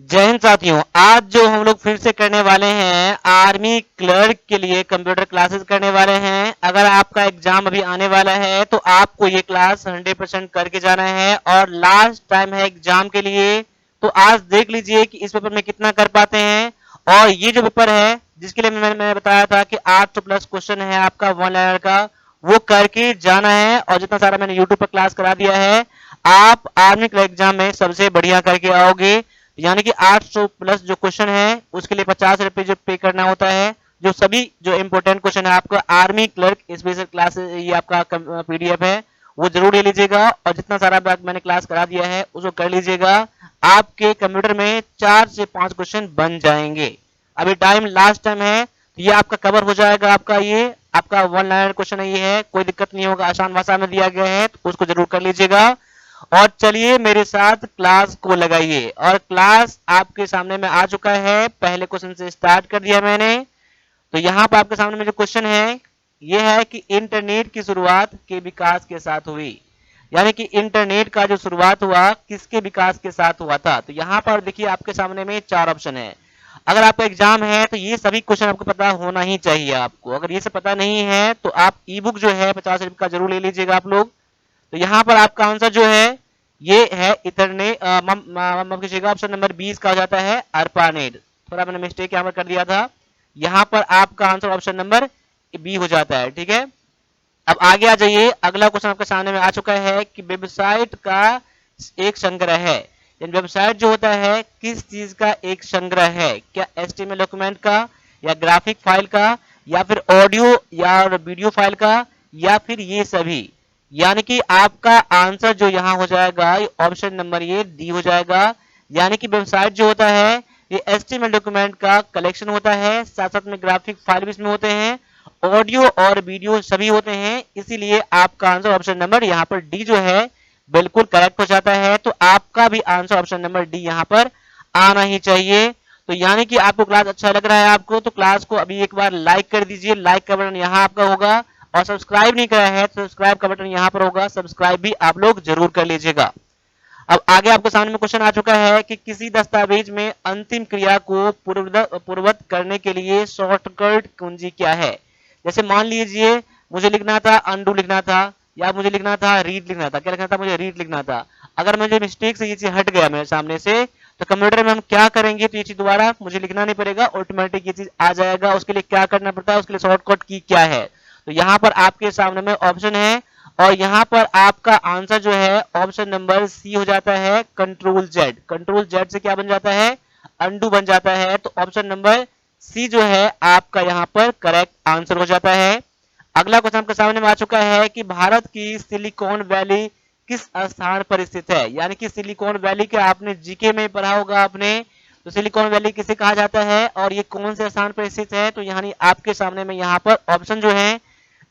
जय हिंद साथियों। आज जो हम लोग फिर से करने वाले हैं आर्मी क्लर्क के लिए कंप्यूटर क्लासेस करने वाले हैं। अगर आपका एग्जाम अभी आने वाला है तो आपको ये क्लास 100% करके जाना है और लास्ट टाइम है एग्जाम के लिए। तो आज देख लीजिए कि इस पेपर में कितना कर पाते हैं। और ये जो पेपर है जिसके लिए मैंने बताया था कि 800 प्लस क्वेश्चन है आपका वन लाइनर का, वो करके जाना है। और जितना सारा मैंने यूट्यूब पर क्लास करा दिया है, आप आर्मी क्लर्क एग्जाम में सबसे बढ़िया करके आओगे। यानी कि 800 प्लस जो क्वेश्चन है उसके लिए 50 रुपए जो पे करना होता है। जो सभी जो इंपोर्टेंट क्वेश्चन है आपका आर्मी क्लर्क स्पेशल क्लास, ये आपका पीडीएफ है, वो जरूर ले लीजिएगा। और जितना सारा मैंने क्लास करा दिया है उसको कर लीजिएगा। आपके कंप्यूटर में 4 से 5 क्वेश्चन बन जाएंगे। अभी टाइम लास्ट टाइम है तो ये आपका कवर हो जाएगा। आपका ये आपका वन लाइन क्वेश्चन है, ये है, कोई दिक्कत नहीं होगा, आसान भाषा में दिया गया है तो उसको जरूर कर लीजिएगा। और चलिए मेरे साथ क्लास को लगाइए। और क्लास आपके सामने में आ चुका है, पहले क्वेश्चन से स्टार्ट कर दिया मैंने। तो यहाँ पर आपके सामने में जो क्वेश्चन है ये है कि इंटरनेट की शुरुआत के विकास के साथ हुई। यानी कि इंटरनेट का जो शुरुआत हुआ किसके विकास के साथ हुआ था। तो यहाँ पर देखिए आपके सामने में 4 ऑप्शन है। अगर आपका एग्जाम है तो ये सभी क्वेश्चन आपको पता होना ही चाहिए। आपको अगर ये सब पता नहीं है तो आप ई बुक जो है 50 रुपए का जरूर ले लीजिएगा आप लोग। तो यहाँ पर आपका आंसर जो है ये है इतरने माफ कीजिएगा, ऑप्शन नंबर 20 का हो जाता है अर्पानेट। थोड़ा मैंने मिस्टेक यहाँ पर कर दिया था। यहाँ पर आपका आंसर ऑप्शन नंबर बी हो जाता है। ठीक है, अब आगे आ जाइए। अगला क्वेश्चन आपके सामने में आ चुका है कि वेबसाइट का एक संग्रह है। वेबसाइट जो होता है किस चीज का एक संग्रह है? क्या एचटीएमएल डॉक्यूमेंट का, या ग्राफिक फाइल का, या फिर ऑडियो या वीडियो फाइल का, या फिर ये सभी? यानी कि आपका आंसर जो यहाँ हो जाएगा ऑप्शन नंबर ये डी हो जाएगा। यानी कि वेबसाइट जो होता है ये एचटीएमएल डॉक्यूमेंट का कलेक्शन होता है, साथ साथ में ग्राफिक फाइल भी इसमें होते हैं, ऑडियो और वीडियो सभी होते हैं। इसीलिए आपका आंसर ऑप्शन नंबर यहाँ पर डी जो है बिल्कुल करेक्ट हो जाता है। तो आपका भी आंसर ऑप्शन नंबर डी यहाँ पर आना ही चाहिए। तो यानी कि आपको क्लास अच्छा लग रहा है आपको, तो क्लास को अभी एक बार लाइक कर दीजिए। लाइक का बटन यहाँ आपका होगा। और सब्सक्राइब नहीं करा है तो सब्सक्राइब का बटन यहाँ पर होगा, सब्सक्राइब भी आप लोग जरूर कर लीजिएगा। अब आगे आपके सामने में क्वेश्चन आ चुका है कि किसी दस्तावेज में अंतिम क्रिया को पूर्ववत करने के लिए शॉर्टकट कुंजी क्या है? जैसे मान लीजिए मुझे लिखना था अंडू लिखना था, या मुझे लिखना था रीड लिखना था। क्या लिखना था? मुझे रीड लिखना था। अगर मुझे मिस्टेक से ये चीज हट गया मेरे सामने से, तो कंप्यूटर में हम क्या करेंगे, तो ये चीज दोबारा मुझे लिखना नहीं पड़ेगा, ऑटोमेटिक ये चीज आ जाएगा। उसके लिए क्या करना पड़ता है, उसके लिए शॉर्टकट की क्या है? तो यहाँ पर आपके सामने में ऑप्शन है, और यहाँ पर आपका आंसर जो है ऑप्शन नंबर सी हो जाता है, कंट्रोल जेड। कंट्रोल जेड से क्या बन जाता है? अंडू बन जाता है। तो ऑप्शन नंबर सी जो है आपका यहाँ पर करेक्ट आंसर हो जाता है। अगला क्वेश्चन आपके सामने में आ चुका है कि भारत की सिलिकॉन वैली किस स्थान पर स्थित है? यानी कि सिलिकॉन वैली के आपने जीके में पढ़ा होगा आपने। तो सिलिकॉन वैली किसे कहा जाता है और ये कौन से स्थान पर स्थित है? तो यानी आपके सामने में यहाँ पर ऑप्शन जो है,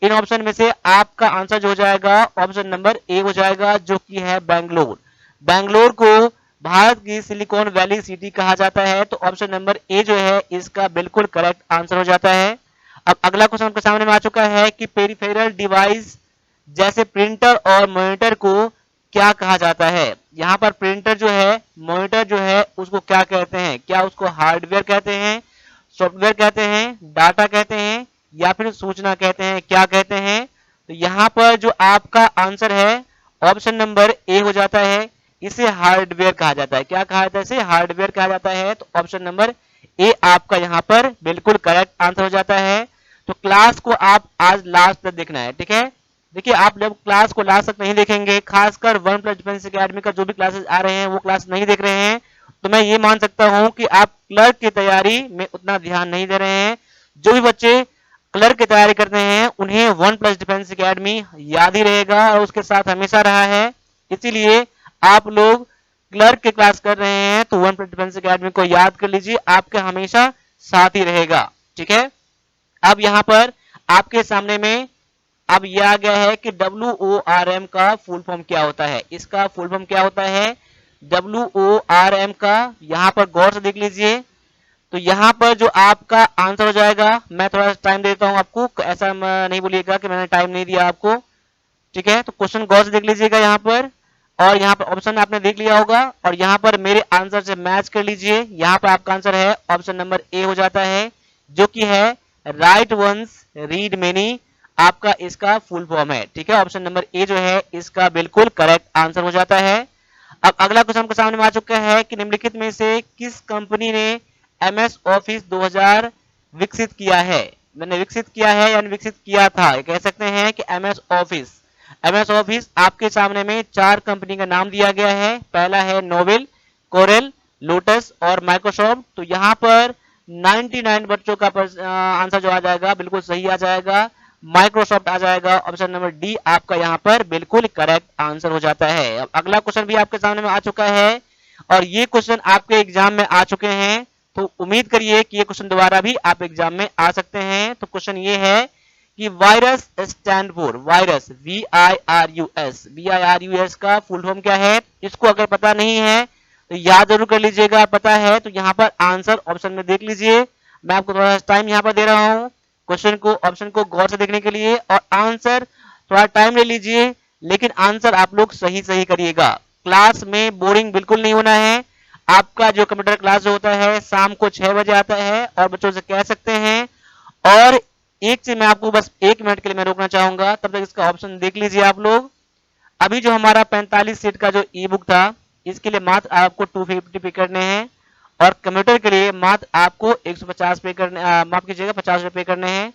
इन ऑप्शन में से आपका आंसर जो हो जाएगा ऑप्शन नंबर ए हो जाएगा, जो कि है बेंगलोर। बेंगलोर को भारत की सिलिकॉन वैली सिटी कहा जाता है। तो ऑप्शन नंबर ए जो है इसका बिल्कुल करेक्ट आंसर हो जाता है। अब अगला क्वेश्चन आपके सामने में आ चुका है कि पेरिफेरल डिवाइस जैसे प्रिंटर और मॉनिटर को क्या कहा जाता है? यहाँ पर प्रिंटर जो है, मॉनिटर जो है, उसको क्या कहते हैं? क्या उसको हार्डवेयर कहते हैं, सॉफ्टवेयर कहते हैं, डाटा कहते हैं, या फिर सूचना कहते हैं? क्या कहते हैं? तो यहाँ पर जो आपका आंसर है ऑप्शन नंबर ए हो जाता है। इसे हार्डवेयर कहा जाता है। क्या कहा जाता है? इसे हार्डवेयर कहा जाता है। तो ऑप्शन नंबर ए आपका यहाँ पर बिल्कुल करेक्ट आंसर हो जाता है। तो क्लास को आप आज लास्ट तक देखना है। ठीक है, देखिए आप जब क्लास को लास्ट तक नहीं देखेंगे, खासकर वन प्लस डिफेंस अकेडमी का जो भी क्लासेस आ रहे हैं वो क्लास नहीं देख रहे हैं, तो मैं ये मान सकता हूं कि आप क्लर्क की तैयारी में उतना ध्यान नहीं दे रहे हैं। जो भी बच्चे क्लर्क की तैयारी करते हैं उन्हें वन प्लस डिफेंस अकेडमी याद ही रहेगा और उसके साथ हमेशा रहा है। इसीलिए आप लोग क्लर्क की क्लास कर रहे हैं तो वन प्लस डिफेंस अकेडमी को याद कर लीजिए, आपके हमेशा साथ ही रहेगा। ठीक है, अब यहाँ पर आपके सामने में अब यह आ गया है कि WORM का फुल फॉर्म क्या होता है। इसका फुल फॉर्म क्या होता है WORM का? यहाँ पर गौर से देख लीजिए। तो यहाँ पर जो आपका आंसर हो जाएगा, मैं थोड़ा टाइम देता हूँ आपको, ऐसा नहीं बोलिएगा कि मैंने टाइम नहीं दिया आपको। ठीक है, तो क्वेश्चन गौर से देख लीजिएगा यहाँ पर। और यहाँ पर ऑप्शन आपने देख लिया होगा और यहाँ पर मेरे आंसर से मैच कर लीजिए। यहाँ पर आपका आंसर है ऑप्शन नंबर ए हो जाता है, जो कि है राइट वंस रीड मेनी, आपका इसका फुल फॉर्म है। ठीक है, ऑप्शन नंबर ए जो है इसका बिल्कुल करेक्ट आंसर हो जाता है। अब अगला क्वेश्चन आपके सामने में आ चुका है कि निम्नलिखित में से किस कंपनी ने एमएस ऑफिस 2000 विकसित किया है। मैंने विकसित किया है यानी विकसित किया था, कह सकते हैं कि एमएस ऑफिस आपके सामने में 4 कंपनी का नाम दिया गया है। पहला है नोवेल, कोरेल, लोटस और माइक्रोसॉफ्ट। तो यहाँ पर 99 बच्चों का आंसर जो आ जाएगा बिल्कुल सही आ जाएगा, माइक्रोसॉफ्ट आ जाएगा। ऑप्शन नंबर डी आपका यहाँ पर बिल्कुल करेक्ट आंसर हो जाता है। अब अगला क्वेश्चन भी आपके सामने में आ चुका है और ये क्वेश्चन आपके एग्जाम में आ चुके हैं, तो उम्मीद करिए कि ये क्वेश्चन दोबारा भी आप एग्जाम में आ सकते हैं। तो क्वेश्चन ये है कि virus stand for, virus VIRUS का फुल फॉर्म क्या है। इसको अगर पता नहीं है तो याद जरूर कर लीजिएगा, पता है तो यहाँ पर आंसर ऑप्शन में देख लीजिए। मैं आपको थोड़ा सा टाइम यहाँ पर दे रहा हूँ क्वेश्चन को, ऑप्शन को गौर से देखने के लिए, और आंसर थोड़ा टाइम ले लीजिए, लेकिन आंसर आप लोग सही सही करिएगा। क्लास में बोरिंग बिल्कुल नहीं होना है। आपका जो कंप्यूटर क्लास जो होता है शाम को 6 बजे आता है और बच्चों से कह सकते हैं। और एक चीज मैं आपको बस 1 मिनट के लिए मैं रोकना चाहूंगा, तब तक इसका ऑप्शन देख लीजिए आप लोग। अभी जो हमारा 45 सीट का जो ई बुक था, इसके लिए मात्र आपको 250 पे करने हैं और कंप्यूटर के लिए मात्र आपको 150 पे करने, माफ कीजिएगा 50 रुपए करने हैं।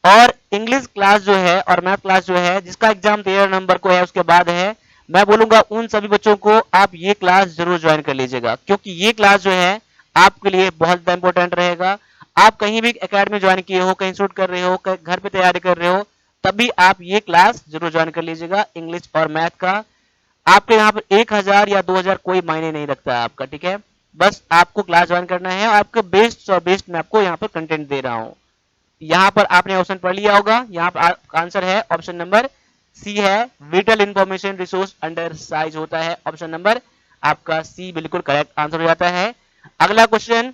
और इंग्लिश क्लास जो है और मैथ क्लास जो है जिसका एग्जाम 13 नंबर को है उसके बाद है, मैं बोलूंगा उन सभी बच्चों को आप ये क्लास जरूर ज्वाइन कर लीजिएगा, क्योंकि ये क्लास जो है आपके लिए बहुत ज्यादा इंपॉर्टेंट रहेगा। आप कहीं भी एकेडमी ज्वाइन किए हो, कहीं शूट कर रहे हो, घर पे तैयारी कर रहे हो, तभी आप ये क्लास जरूर ज्वाइन कर लीजिएगा इंग्लिश और मैथ का। आपके यहाँ पर 1000 या 2000 कोई मायने नहीं रखता है आपका, ठीक है। बस आपको क्लास ज्वाइन करना है और आपके बेस्ट और बेस्ट मैं आपको यहाँ पर कंटेंट दे रहा हूँ। यहाँ पर आपने ऑप्शन पढ़ लिया होगा, यहाँ पर आंसर है ऑप्शन नंबर सी है, whittle information resource under size होता है। ऑप्शन नंबर आपका सी बिल्कुल करेक्ट आंसर हो जाता है। अगला क्वेश्चन,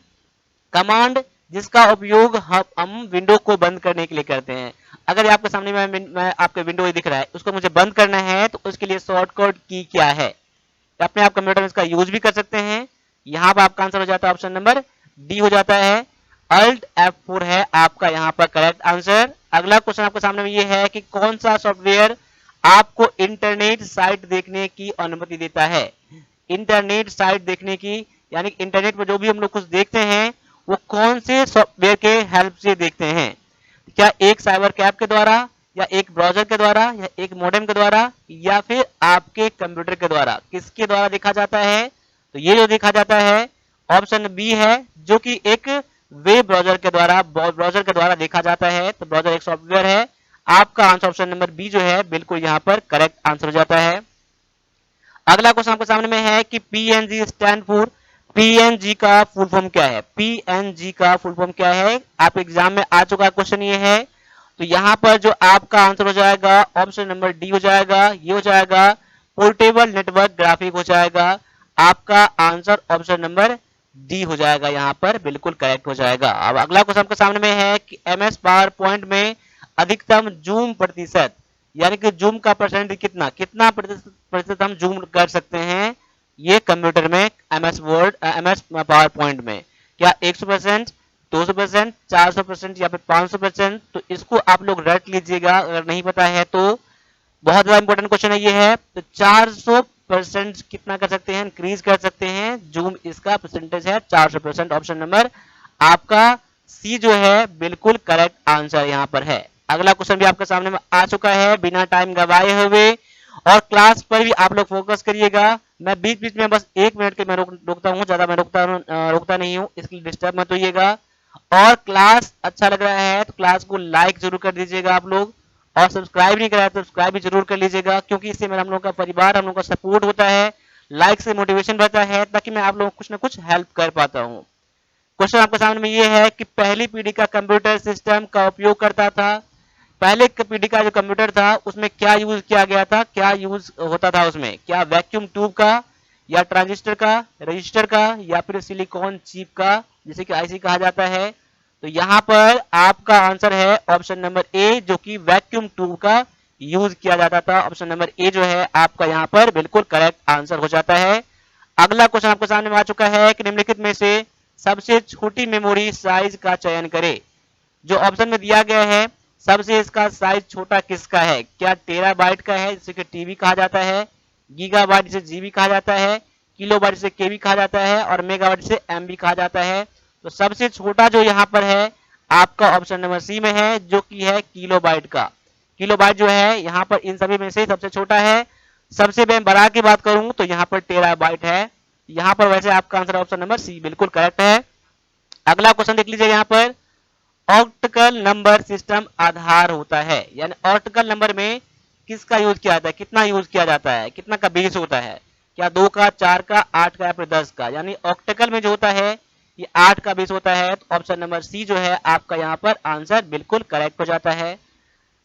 कमांड जिसका उपयोग हम विंडो को बंद करने के लिए करते हैं। अगर आपके सामने मैं आपके विंडो दिख रहा है, उसको मुझे बंद करना है तो उसके लिए शॉर्टकट की क्या है। अपने आप कंप्यूटर में इसका यूज भी कर सकते हैं। यहाँ पर आपका आंसर हो जाता है ऑप्शन नंबर डी हो जाता है, Alt F4 है आपका यहाँ पर करेक्ट आंसर। अगला क्वेश्चन आपके सामने में ये है कि कौन सा सॉफ्टवेयर आपको इंटरनेट साइट देखने की अनुमति देता है। इंटरनेट साइट देखने की यानी इंटरनेट पर जो भी हम लोग कुछ देखते हैं वो कौन से सॉफ्टवेयर के हेल्प से देखते हैं। क्या एक साइबर कैफ के द्वारा, या एक ब्राउजर के द्वारा, या एक मॉडेम के द्वारा, या फिर आपके कंप्यूटर के द्वारा, किसके द्वारा देखा जाता है। तो ये जो देखा जाता है ऑप्शन बी है, जो कि एक वेब ब्राउजर के द्वारा देखा जाता है। तो ब्राउजर एक सॉफ्टवेयर है। आपका आंसर ऑप्शन नंबर बी जो है बिल्कुल यहाँ पर करेक्ट आंसर हो जाता है। अगला क्वेश्चन आपके सामने में है कि पीएनजी स्टैंड फॉर, पीएनजी का फुल फॉर्म क्या है। पीएनजी का फुल फॉर्म क्या है, आप एग्जाम में आ चुका क्वेश्चन ये है। तो यहाँ पर जो आपका आंसर हो जाएगा ऑप्शन नंबर डी हो जाएगा, ये हो जाएगा पोर्टेबल नेटवर्क ग्राफिक हो जाएगा। आपका आंसर ऑप्शन नंबर डी हो जाएगा, यहाँ पर बिल्कुल करेक्ट हो जाएगा। अब अगला क्वेश्चन आपके सामने में है कि एमएस पावर पॉइंट में अधिकतम जूम प्रतिशत, यानी कि जूम का परसेंट कितना कितना प्रतिशत हम जूम कर सकते हैं ये कंप्यूटर में एमएस पावर पॉइंट में। क्या 100%, 200%, 400% या फिर 500%। तो इसको आप लोग रट लीजिएगा, अगर नहीं पता है तो बहुत ज्यादा इंपॉर्टेंट क्वेश्चन है ये है। तो 400% कितना कर सकते हैं, इंक्रीज कर सकते हैं जूम, इसका परसेंटेज है 400%। ऑप्शन नंबर आपका सी जो है बिल्कुल करेक्ट आंसर यहाँ पर है। अगला क्वेश्चन भी आपके सामने में आ चुका है बिना टाइम गवाए हुए, और क्लास पर भी आप लोग फोकस करिएगा। मैं बीच बीच में बस 1 मिनट के मैं रोकता हूँ, ज्यादा मैं रोकता नहीं हूँ, इसलिए डिस्टर्ब मत होइएगा। और क्लास अच्छा लग रहा है तो क्लास को लाइक जरूर कर दीजिएगा आप लोग, और सब्सक्राइब नहीं करा तो सब्सक्राइब भी जरूर कर लीजिएगा, क्योंकि इससे मेरा हम लोग का परिवार, हम लोग का सपोर्ट होता है। लाइक से मोटिवेशन बढ़ता है, ताकि मैं आप लोगों को कुछ ना कुछ हेल्प कर पाता हूँ। क्वेश्चन आपके सामने में ये है कि पहली पीढ़ी का कंप्यूटर सिस्टम का उपयोग करता था, पहले पीढ़ी का जो कंप्यूटर था उसमें क्या यूज किया गया था, क्या यूज होता था उसमें, क्या वैक्यूम ट्यूब का, या ट्रांजिस्टर का, रजिस्टर का, या फिर सिलिकॉन चिप का, जिसे कि आईसी कहा जाता है। तो यहाँ पर आपका आंसर है ऑप्शन नंबर ए, जो कि वैक्यूम ट्यूब का यूज किया जाता था। ऑप्शन नंबर ए जो है आपका यहाँ पर बिल्कुल करेक्ट आंसर हो जाता है। अगला क्वेश्चन आपके सामने आ चुका है कि निम्नलिखित में से सबसे छोटी मेमोरी साइज का चयन करें। जो ऑप्शन में दिया गया है सबसे इसका साइज छोटा किसका है? क्या टेराबाइट का है जिसे कि टीबी कहा जाता है, गीगाबाइट जिसे जीबी कहा जाता है, किलोबाइट जिसे केबी कहा जाता है और मेगाबाइट जिसे एमबी कहा जाता है? तो सबसे छोटा जो यहाँ पर है आपका ऑप्शन नंबर सी में है, जो कि है किलोबाइट का। किलोबाइट जो है यहाँ पर इन सभी में से सबसे छोटा है। सबसे मैं बड़ा की बात करूं तो यहाँ पर टेराबाइट है। यहाँ पर वैसे आपका आंसर ऑप्शन नंबर सी बिल्कुल करेक्ट है। अगला क्वेश्चन देख लीजिए यहाँ पर, ऑक्टल नंबर सिस्टम आधार होता है, यानी ऑक्टल नंबर में किसका यूज किया जाता है, कितना यूज किया जाता है, कितना का बेस होता है? क्या 2 का, 4 का, 8 का या फिर 10 का? यानी ऑक्टल में जो होता है ये 8 का बेस होता है। तो ऑप्शन नंबर सी जो है आपका यहाँ पर आंसर बिल्कुल करेक्ट हो जाता है।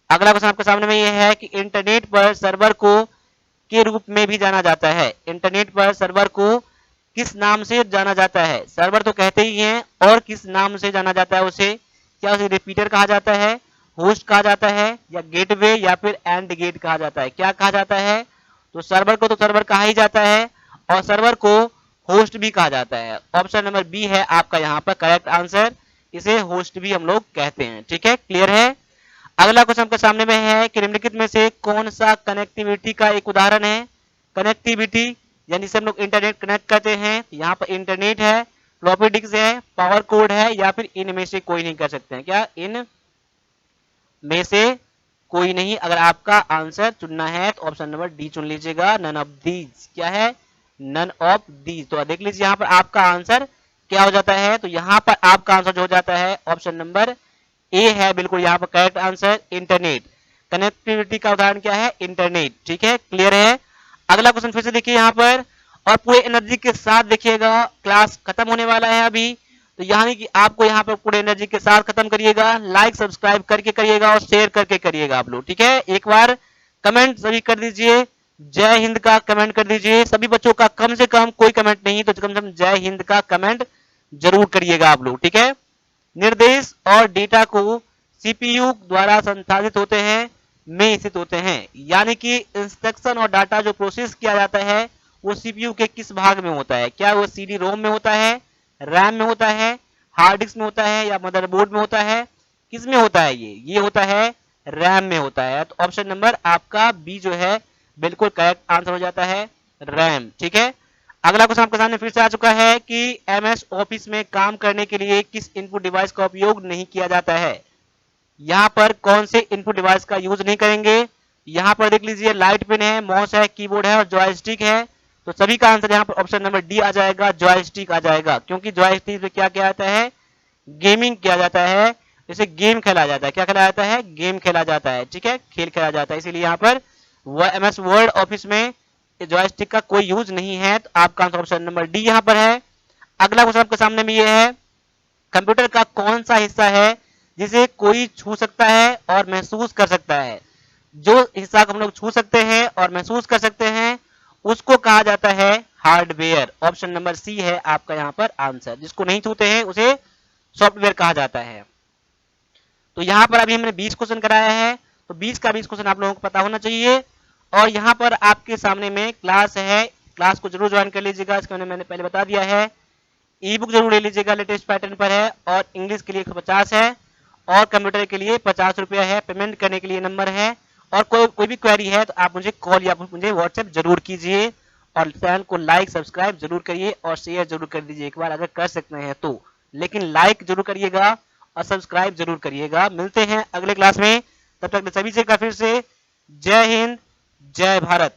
अगला क्वेश्चन आपके सामने में ये है कि इंटरनेट पर सर्वर को के रूप में भी जाना जाता है। इंटरनेट पर सर्वर को किस नाम से जाना जाता है? सर्वर तो कहते ही हैं, और किस नाम से जाना जाता है उसे? क्या उसे रिपीटर कहा जाता है, होस्ट कहा जाता है, या गेटवे या फिर एंड गेट कहा जाता है? क्या कहा जाता है? तो सर्वर को तो सर्वर कहा ही जाता है और सर्वर को होस्ट भी कहा जाता है। ऑप्शन नंबर बी है आपका यहाँ पर करेक्ट आंसर, इसे होस्ट भी हम लोग कहते हैं। ठीक है, क्लियर है। अगला क्वेश्चन आपके सामने में है कि निम्नलिखित में से कौन सा कनेक्टिविटी का एक उदाहरण है? कनेक्टिविटी यानी से हम लोग इंटरनेट कनेक्ट करते हैं। यहाँ पर इंटरनेट है, फ्लॉपी डिस्क है, पावर कोड है, या फिर इनमें से कोई नहीं कर सकते हैं? क्या इन में से कोई नहीं? अगर आपका आंसर चुनना है तो ऑप्शन नंबर डी चुन लीजिएगा, नन ऑफ दीज। क्या है? None of these. तो देख लीजिए यहाँ पर आपका आंसर क्या हो जाता है। तो यहाँ पर आपका आंसर जो हो जाता है ऑप्शन नंबर ए है बिल्कुल यहाँ पर करेक्ट आंसर, इंटरनेट। कनेक्टिविटी का उदाहरण क्या है? इंटरनेट। ठीक है, क्लियर है। अगला क्वेश्चन फिर से देखिए यहाँ पर, और पूरे एनर्जी के साथ देखिएगा, क्लास खत्म होने वाला है अभी। तो यानी कि आपको यहाँ पर पूरे एनर्जी के साथ खत्म करिएगा, लाइक सब्सक्राइब करके करिएगा और शेयर करके करिएगा आप लोग। ठीक है, एक बार कमेंट सभी कर दीजिए, जय हिंद का कमेंट कर दीजिए। सभी बच्चों का कम से कम, कोई कमेंट नहीं तो कम से कम जय हिंद का कमेंट जरूर करिएगा आप लोग। ठीक है, निर्देश और डेटा को सीपीयू द्वारा संसाधित होते हैं, में स्थित होते हैं। यानी कि इंस्ट्रक्शन और डाटा जो प्रोसेस किया जाता है वो सीपीयू के किस भाग में होता है? क्या वो सीडी रोम में होता है, रैम में होता है, हार्ड डिस्क में होता है, या मदरबोर्ड में होता है? किस में होता है? ये होता है रैम में होता है। तो ऑप्शन नंबर आपका बी जो है बिल्कुल करेक्ट आंसर हो जाता है, रैम। ठीक है, अगला क्वेश्चन आपके सामने फिर से आ चुका है कि एमएस ऑफिस में काम करने के लिए किस इनपुट डिवाइस का उपयोग नहीं किया जाता है? यहाँ पर कौन से इनपुट डिवाइस का यूज नहीं करेंगे? यहाँ पर देख लीजिए, लाइट पेन है, माउस है, कीबोर्ड है और जॉयस्टिक है। तो सभी का आंसर यहाँ पर ऑप्शन नंबर डी आ जाएगा, जॉयस्टिक आ जाएगा, क्योंकि जॉयस्टिक में क्या किया जाता है? गेमिंग किया जाता है, जैसे गेम खेला जाता है। क्या खेला जाता है? गेम खेला जाता है। ठीक है, खेल खेला जाता है, इसीलिए यहाँ पर एमएस वर्ड ऑफिस में जॉयस्टिक का कोई यूज नहीं है। तो आपका आंसर ऑप्शन नंबर डी यहाँ पर है। अगला क्वेश्चन आपके सामने में ये है, कंप्यूटर का कौन सा हिस्सा है जिसे कोई छू सकता है और महसूस कर सकता है? जो हिस्सा को हम लोग छू सकते हैं और महसूस कर सकते हैं उसको कहा जाता है हार्डवेयर। ऑप्शन नंबर सी है आपका यहाँ पर आंसर। जिसको नहीं छूते हैं उसे सॉफ्टवेयर कहा जाता है। तो यहाँ पर अभी हमने 20 क्वेश्चन कराया है, तो 20 का 20 क्वेश्चन आप लोगों को पता होना चाहिए। और यहाँ पर आपके सामने में क्लास है, क्लास को जरूर ज्वाइन कर लीजिएगा, इसके मैंने पहले बता दिया है। ई बुक जरूर ले लीजिएगा, लेटेस्ट पैटर्न पर है, और इंग्लिश के लिए 150 है और कंप्यूटर के लिए 50 रुपया है। पेमेंट करने के लिए नंबर है, और कोई भी क्वेरी है तो आप मुझे कॉल या मुझे व्हाट्सएप जरूर कीजिए। और चैनल को लाइक सब्सक्राइब जरूर करिए और शेयर जरूर कर दीजिए एक बार अगर कर सकते हैं तो, लेकिन लाइक जरूर करिएगा और सब्सक्राइब जरूर करिएगा। मिलते हैं अगले क्लास में, तब तक सभी से का फिर से जय हिंद, जय भारत।